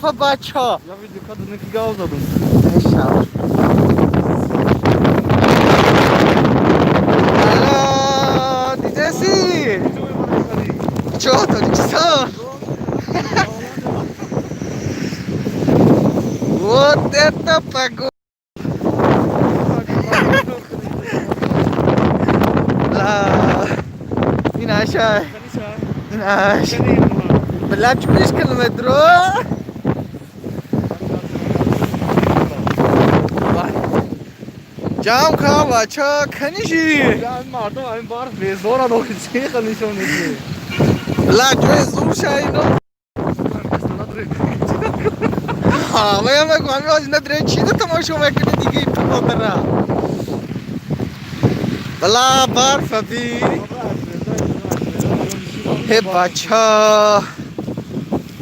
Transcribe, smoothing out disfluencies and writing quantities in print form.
برف بچه ها. یا ویدیو کادını ki gavladım. انشالله. الو دیدسی چه تاجیکستان Вот это погода! لا این عشای این عش بلد 5 کیلومتر جام کن بچه کنیشی Ben mardum abi var ve zor adam şey kanışım dedi. بلد جوی زور شایی نو همه همه کنمی از این دره چی ده تماشا میکنی دیگه این پا را بلا برف بی هی بچه